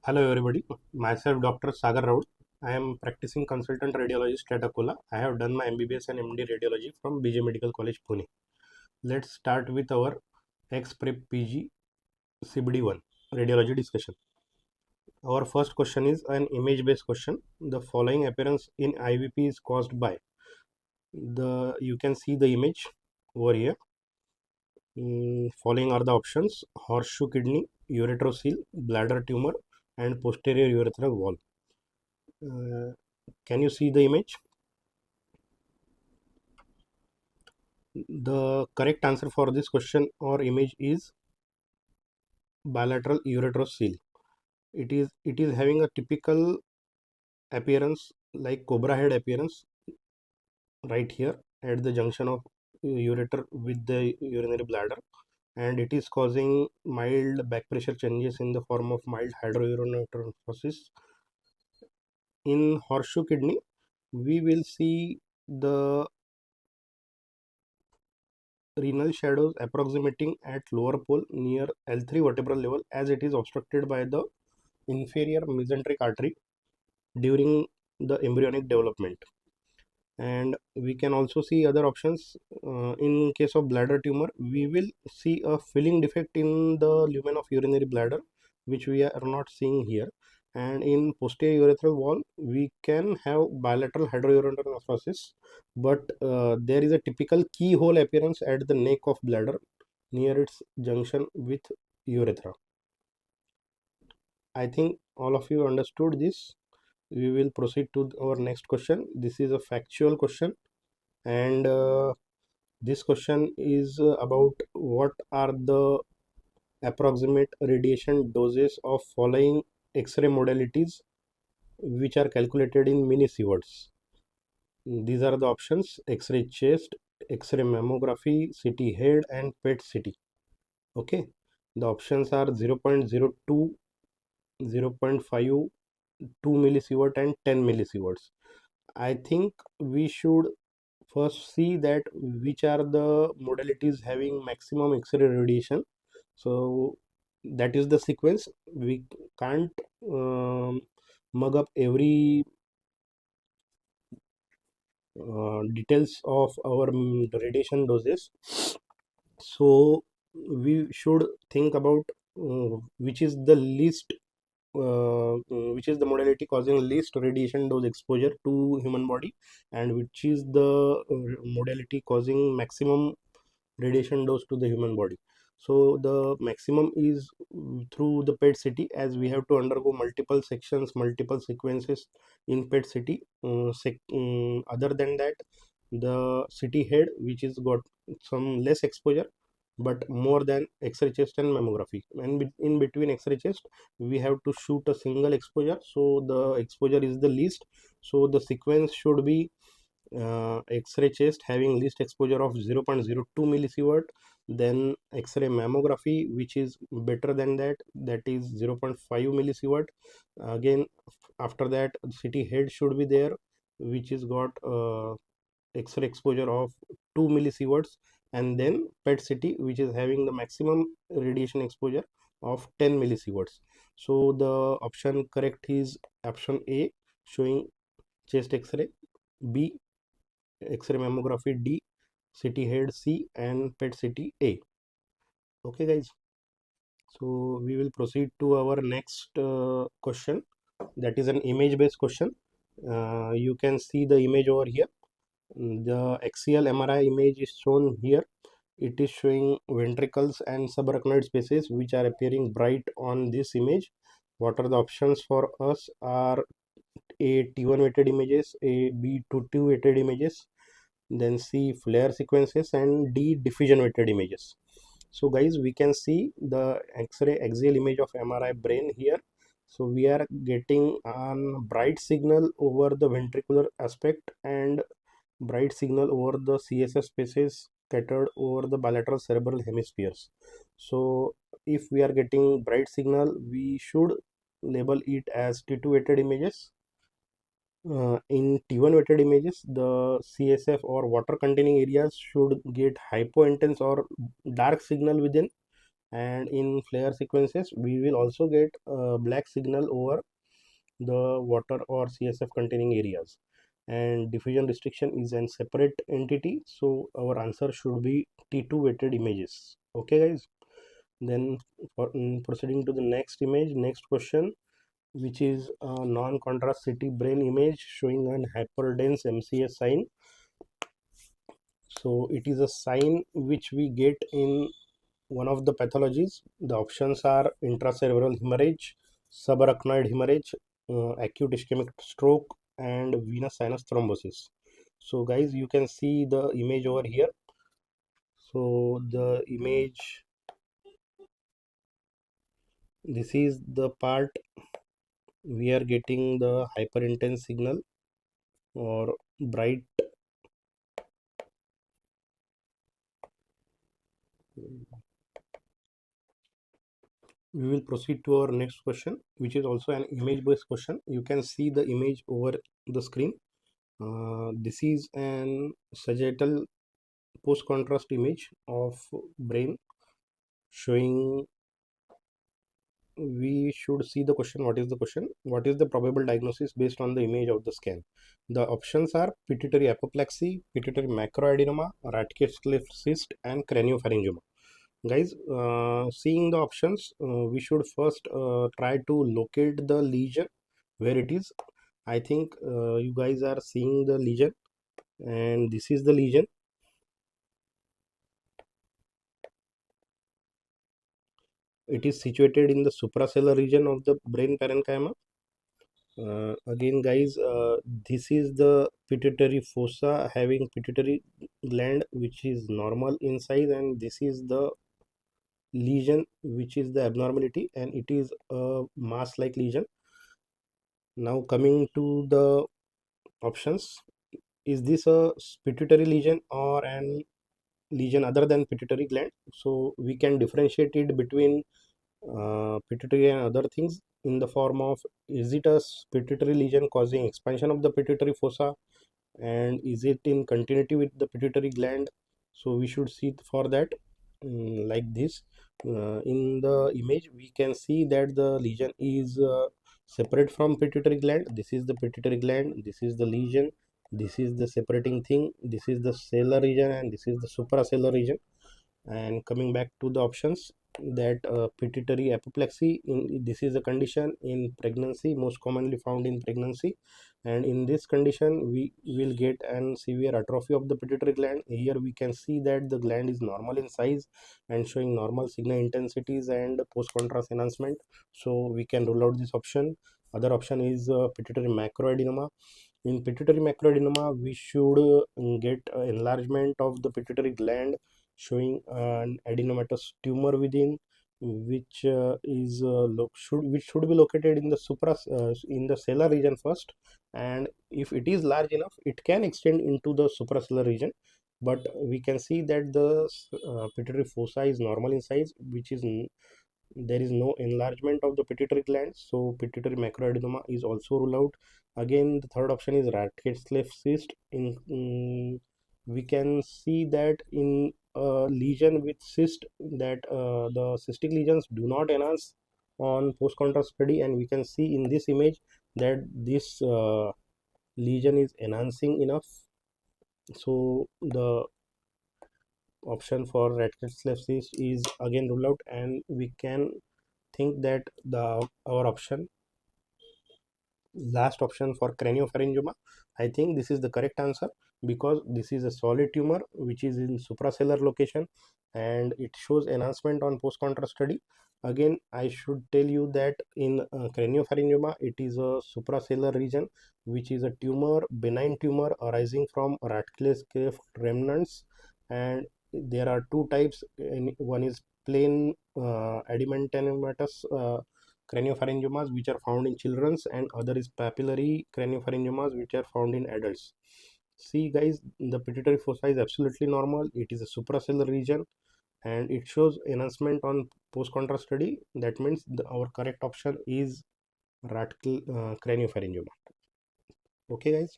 Hello everybody, myself Dr. Sagar Raul. I am practicing consultant radiologist at Akola. I have done my MBBS and MD radiology from BJ Medical College, Pune. Let's start with our ex-prep PG CBD 1 radiology discussion. Our first question is an image-based question. The following appearance in IVP is caused by you can see the image over here. Following are the options: horseshoe kidney, ureterocele, bladder tumor, and posterior urethral wall. Can you see the image? The correct answer for this question or image is bilateral ureterocele. It is having a typical appearance like cobra head appearance right here at the junction of ureter with the urinary bladder, and it is causing mild back pressure changes in the form of mild hydrourinonephrosis. In horseshoe kidney, we will see the renal shadows approximating at lower pole near L3 vertebral level as it is obstructed by the inferior mesenteric artery during the embryonic development. And we can also see other options. In case of bladder tumor, we will see a filling defect in the lumen of urinary bladder, which we are not seeing here. And in posterior urethral wall, we can have bilateral hydrourinary nephrosis, but there is a typical keyhole appearance at the neck of bladder near its junction with urethra. I think all of you understood this. We will proceed to our next question. This is a factual question, and this question is about what are the approximate radiation doses of following X-ray modalities which are calculated in millisieverts. These are the options: X-ray chest, X-ray mammography, CT head, and PET CT. Okay, the options are 0.02, 0.5, 2 millisievert, and 10 millisieverts. I think we should first see that which are the modalities having maximum X-ray radiation. So that is the sequence. We can't mug up every details of our radiation doses. So we should think about which is the least which is the modality causing least radiation dose exposure to human body, and which is the modality causing maximum radiation dose to the human body. So the maximum is through the PET CT, as we have to undergo multiple sections, multiple sequences in PET CT. Other than that, the CT head, which is got some less exposure but more than X-ray chest and mammography, and in between X-ray chest we have to shoot a single exposure, so the exposure is the least. So the sequence should be X-ray chest having least exposure of 0.02 millisievert, then X-ray mammography which is better than that, that is 0.5 millisievert. Again, after that CT head should be there, which is got X-ray exposure of 2 millisieverts, and then PET CT which is having the maximum radiation exposure of 10 millisieverts. So the option correct is option A, showing chest X-ray, B X-ray mammography, D CT head, C and PET CT A. Okay guys, so we will proceed to our next question, that is an image based question. You can see the image over here. The axial MRI image is shown here. It is showing ventricles and subarachnoid spaces which are appearing bright on this image. What are the options for us are: A T1 weighted images, A B T2 weighted images, then C flare sequences, and D diffusion weighted images. So guys, we can see the X-ray axial image of MRI brain here. So we are getting an bright signal over the ventricular aspect and bright signal over the CSF spaces scattered over the bilateral cerebral hemispheres. So if we are getting bright signal, we should label it as T2 weighted images. In T1 weighted images, the CSF or water containing areas should get hypointense or dark signal within, and in flare sequences we will also get a black signal over the water or CSF containing areas, and diffusion restriction is a separate entity, so our answer should be T2 weighted images. Okay guys, then proceeding to the next image, next question, which is a non-contrast CT brain image showing an hyperdense MCS sign. So it is a sign which we get in one of the pathologies. The options are intracerebral hemorrhage, subarachnoid hemorrhage, acute ischemic stroke, and venous sinus thrombosis. So guys, you can see the image over here. So the image, this is the part we are getting the hyper intense signal or bright. We will proceed to our next question, which is also an image based question. You can see the image over the screen. This is an sagittal post contrast image of brain showing. We should see the question. What is the question? What is the probable diagnosis based on the image of the scan? The options are pituitary apoplexy, pituitary macroadenoma, Ratkes-Cleft cyst, and craniopharyngioma. Guys, seeing the options, we should first try to locate the lesion where it is. I think you guys are seeing the lesion, and this is the lesion. It is situated in the suprasellar region of the brain parenchyma. Again guys, this is the pituitary fossa having pituitary gland which is normal in size, and this is the lesion which is the abnormality, and it is a mass like lesion. Now coming to the options, is this a pituitary lesion or an lesion other than pituitary gland? So we can differentiate it between pituitary and other things in the form of, is it a pituitary lesion causing expansion of the pituitary fossa, and is it in continuity with the pituitary gland? So we should see for that, like this. In the image we can see that the lesion is separate from pituitary gland. This is the pituitary gland, this is the lesion, this is the separating thing, this is the sellar region, and this is the suprasellar region. And coming back to the options, that pituitary apoplexy, this is a condition in pregnancy, most commonly found in pregnancy, and in this condition we will get an severe atrophy of the pituitary gland. Here we can see that the gland is normal in size and showing normal signal intensities and post contrast enhancement, so we can rule out this option. Other option is pituitary macroadenoma. In pituitary macroadenoma, we should get enlargement of the pituitary gland showing an adenomatous tumor within, which which should be located in the in the sellar region first, and if it is large enough, it can extend into the suprasellar region. But we can see that the pituitary fossa is normal in size, which is there is no enlargement of the pituitary gland, so pituitary macroadenoma is also ruled out. Again, the third option is Ratkes-Cleft cyst. We can see that in a lesion with cyst, that the cystic lesions do not enhance on post contrast study, and we can see in this image that this lesion is enhancing enough. So the option for Ratkes-Cleft cyst is again ruled out, and we can think that the our option, last option for craniopharyngioma, I think this is the correct answer, because this is a solid tumor which is in suprasellar location and it shows enhancement on post contrast study. Again, I should tell you that in craniopharyngioma, it is a suprasellar region which is a tumor, benign tumor arising from Ratkes-Cleft remnants, and there are two types. One is plain adenomatous craniopharyngiomas which are found in children's, and other is papillary craniopharyngiomas which are found in adults. See guys, the pituitary fossa is absolutely normal, it is a suprasellar region, and it shows enhancement on post contrast study. That means our correct option is craniopharyngioma. Okay guys.